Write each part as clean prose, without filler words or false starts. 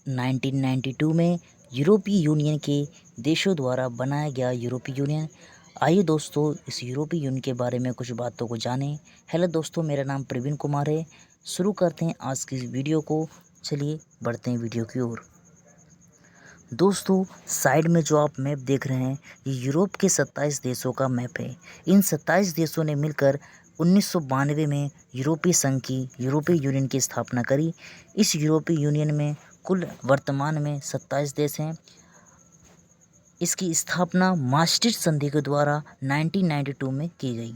1992 में यूरोपीय यूनियन के देशों द्वारा बनाया गया यूरोपीय यूनियन। आइए दोस्तों इस यूरोपीय यूनियन के बारे में कुछ बातों को जानें। हेलो दोस्तों, मेरा नाम प्रवीण कुमार है। शुरू करते हैं आज की इस वीडियो को। चलिए बढ़ते हैं वीडियो की ओर। दोस्तों, साइड में जो आप मैप देख रहे हैं ये यूरोप के 27 देशों का मैप है। इन 27 देशों ने मिलकर 1992 में यूरोपीय संघ की यूरोपीय यूनियन की स्थापना करी। इस यूरोपीय यूनियन में कुल वर्तमान में 27 देश हैं। इसकी स्थापना maastricht संधि के द्वारा 1992 में की गई।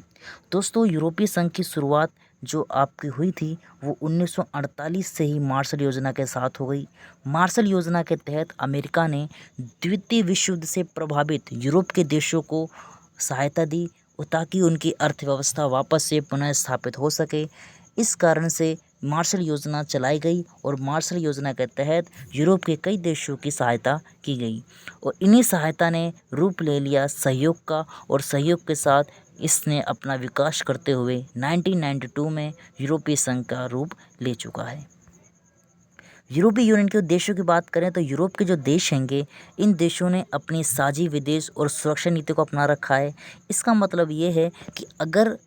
दोस्तों, यूरोपीय संघ की शुरुआत जो आपकी हुई थी वो 1948 से ही मार्शल योजना के साथ हो गई। मार्शल योजना के तहत अमेरिका ने द्वितीय विश्व युद्ध से प्रभावित यूरोप के देशों को सहायता दी ताकि उनकी अर्थव्यवस्था वापस से पुनः स्थापित हो सके। इस कारण से मार्शल योजना चलाई गई और मार्शल योजना के तहत यूरोप के कई देशों की सहायता की गई और इन्हीं सहायता ने रूप ले लिया सहयोग का, और सहयोग के साथ इसने अपना विकास करते हुए 1992 में यूरोपीय संघ का रूप ले चुका है। यूरोपीय यूनियन के देशों की बात करें तो यूरोप के जो देश हैंगे, इन देशों ने अपनी साझी विदेश और सुरक्षा नीति को अपना रखा है। इसका मतलब ये है कि अगर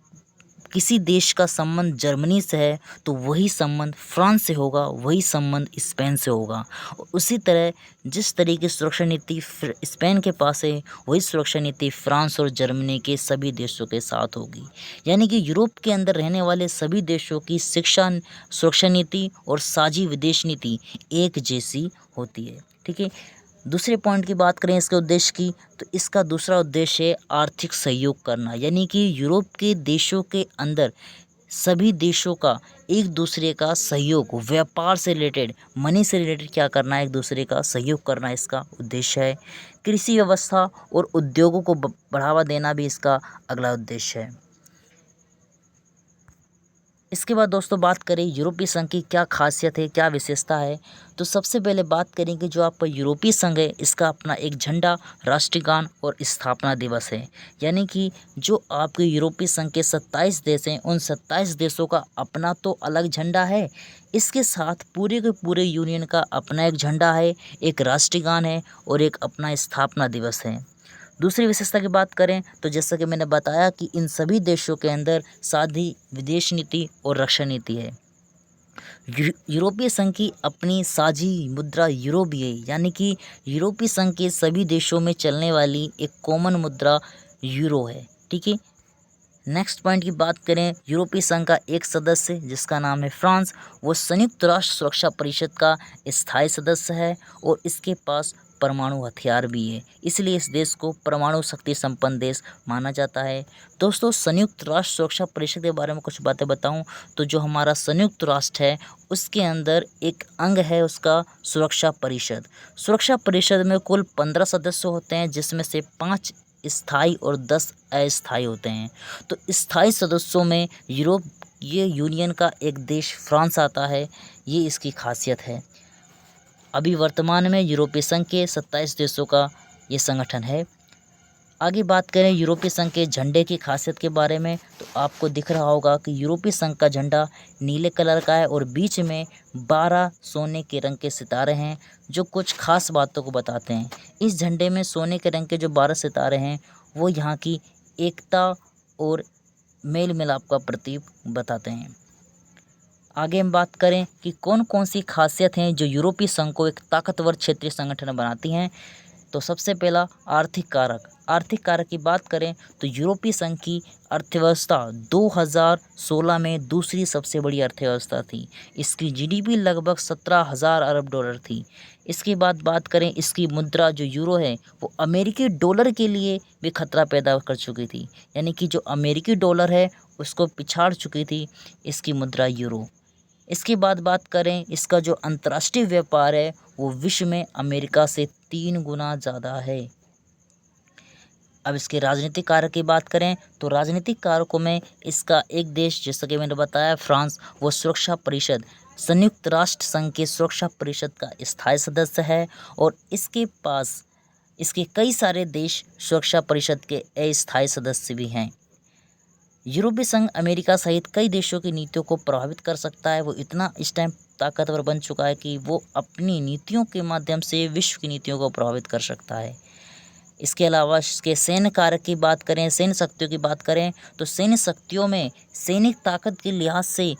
किसी देश का संबंध जर्मनी से है तो वही संबंध फ्रांस से होगा, वही संबंध स्पेन से होगा। और उसी तरह जिस तरीके की सुरक्षा नीति स्पेन के पास है वही सुरक्षा नीति फ्रांस और जर्मनी के सभी देशों के साथ होगी। यानी कि यूरोप के अंदर रहने वाले सभी देशों की शिक्षा सुरक्षा नीति और साझी विदेश नीति एक जैसी होती है। ठीक है। दूसरे पॉइंट की बात करें इसके उद्देश्य की, तो इसका दूसरा उद्देश्य है आर्थिक सहयोग करना। यानी कि यूरोप के देशों के अंदर सभी देशों का एक दूसरे का सहयोग, व्यापार से रिलेटेड, मनी से रिलेटेड क्या करना है, एक दूसरे का सहयोग करना इसका उद्देश्य है। कृषि व्यवस्था और उद्योगों को बढ़ावा देना भी इसका अगला उद्देश्य है। इसके बाद दोस्तों बात करें यूरोपीय संघ की क्या खासियत है, क्या विशेषता है, तो सबसे पहले बात करेंगे जो आपका यूरोपीय संघ है इसका अपना एक झंडा, राष्ट्रीय गान और स्थापना दिवस है। यानी कि जो आपके यूरोपीय संघ के 27 देश हैं उन 27 देशों का अपना तो अलग झंडा है, इसके साथ पूरे के पूरे यूनियन का अपना एक झंडा है, एक राष्ट्रीय गान है और एक अपना स्थापना दिवस है। दूसरी विशेषता की बात करें तो जैसा कि मैंने बताया कि इन सभी देशों के अंदर साझी विदेश नीति और रक्षा नीति है। यूरोपीय संघ की अपनी साझी मुद्रा यूरो भी है। यानी कि यूरोपीय संघ के सभी देशों में चलने वाली एक कॉमन मुद्रा यूरो है। ठीक है। नेक्स्ट पॉइंट की बात करें, यूरोपीय संघ का एक सदस्य जिसका नाम है फ्रांस, वो संयुक्त राष्ट्र सुरक्षा परिषद का स्थायी सदस्य है और इसके पास परमाणु हथियार भी है, इसलिए इस देश को परमाणु शक्ति संपन्न देश माना जाता है। दोस्तों, संयुक्त राष्ट्र सुरक्षा परिषद के बारे में कुछ बातें बताऊं तो जो हमारा संयुक्त राष्ट्र है उसके अंदर एक अंग है उसका सुरक्षा परिषद। सुरक्षा परिषद में कुल 15 सदस्य होते हैं जिसमें से 5 स्थायी और 10 अस्थायी होते हैं। तो स्थायी सदस्यों में ये यूनियन का एक देश फ्रांस आता है, ये इसकी खासियत है। अभी वर्तमान में यूरोपीय संघ के 27 देशों का ये संगठन है। आगे बात करें यूरोपीय संघ के झंडे की खासियत के बारे में, तो आपको दिख रहा होगा कि यूरोपीय संघ का झंडा नीले कलर का है और बीच में 12 सोने के रंग के सितारे हैं जो कुछ खास बातों को बताते हैं। इस झंडे में सोने के रंग के जो 12 सितारे हैं वो यहाँ की एकता और मेल मिलाप का प्रतीक बताते हैं। आगे हम बात करें कि कौन कौन सी खासियत हैं जो यूरोपीय संघ को एक ताकतवर क्षेत्रीय संगठन बनाती हैं, तो सबसे पहला आर्थिक कारक। आर्थिक कारक की बात करें तो यूरोपीय संघ की अर्थव्यवस्था 2016 में दूसरी सबसे बड़ी अर्थव्यवस्था थी। इसकी जीडीपी लगभग 17,000 अरब डॉलर थी। इसके बाद बात करें इसकी मुद्रा जो यूरो है वो अमेरिकी डॉलर के लिए भी खतरा पैदा कर चुकी थी। यानी कि जो अमेरिकी डॉलर है उसको पिछाड़ चुकी थी इसकी मुद्रा यूरो। इसके बाद बात करें इसका जो अंतर्राष्ट्रीय व्यापार है वो विश्व में अमेरिका से 3 गुना ज़्यादा है। अब इसके राजनीतिक कारक की बात करें तो राजनीतिक कारकों में इसका एक देश जैसा कि मैंने बताया फ्रांस, वो सुरक्षा परिषद संयुक्त राष्ट्र संघ के सुरक्षा परिषद का स्थायी सदस्य है और इसके पास इसके कई सारे देश सुरक्षा परिषद के अस्थायी सदस्य भी हैं। यूरोपीय संघ अमेरिका सहित कई देशों की नीतियों को प्रभावित कर सकता है, वो इतना इस टाइम ताकतवर बन चुका है कि वो अपनी नीतियों के माध्यम से विश्व की नीतियों को प्रभावित कर सकता है। इसके अलावा इसके सैन्य कार्य की बात करें, सैन्य शक्तियों की बात करें, तो सैन्य शक्तियों में सैनिक ताकत के लिहाज से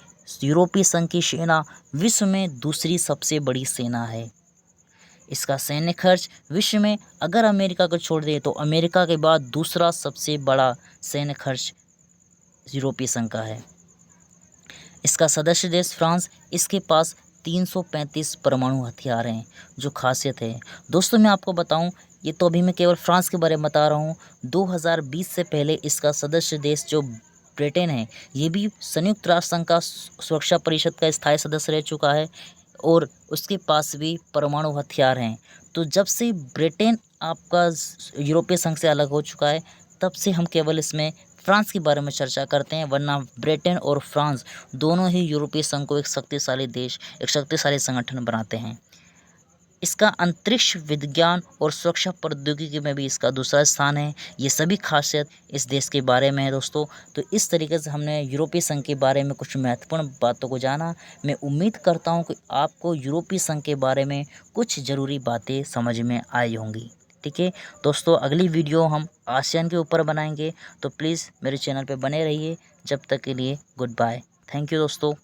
यूरोपीय संघ की सेना विश्व में दूसरी सबसे बड़ी सेना है। इसका सैन्य खर्च विश्व में अगर अमेरिका को छोड़ दे तो अमेरिका के बाद दूसरा सबसे बड़ा सैन्य खर्च यूरोपीय संघ का है। इसका सदस्य देश फ्रांस, इसके पास 335 परमाणु हथियार हैं। जो खासियत है दोस्तों, मैं आपको बताऊं, ये तो अभी मैं केवल फ्रांस के बारे में बता रहा हूं। 2020 से पहले इसका सदस्य देश जो ब्रिटेन है, ये भी संयुक्त राष्ट्र संघ का सुरक्षा परिषद का स्थायी सदस्य रह चुका है और उसके पास भी परमाणु हथियार हैं। तो जब से ब्रिटेन आपका यूरोपीय संघ से अलग हो चुका है, तब से हम केवल इसमें फ्रांस के बारे में चर्चा करते हैं, वरना ब्रिटेन और फ्रांस दोनों ही यूरोपीय संघ को एक शक्तिशाली देश, एक शक्तिशाली संगठन बनाते हैं। इसका अंतरिक्ष विज्ञान और सुरक्षा प्रौद्योगिकी में भी इसका दूसरा स्थान है। ये सभी खासियत इस देश के बारे में है दोस्तों। तो इस तरीके से हमने यूरोपीय संघ के बारे में कुछ महत्वपूर्ण बातों को जाना। मैं उम्मीद करता हूँ कि आपको यूरोपीय संघ के बारे में कुछ ज़रूरी बातें समझ में आई होंगी। ठीक है दोस्तों, अगली वीडियो हम आसियान के ऊपर बनाएंगे, तो प्लीज़ मेरे चैनल पर बने रहिए। जब तक के लिए गुड बाय। थैंक यू दोस्तों।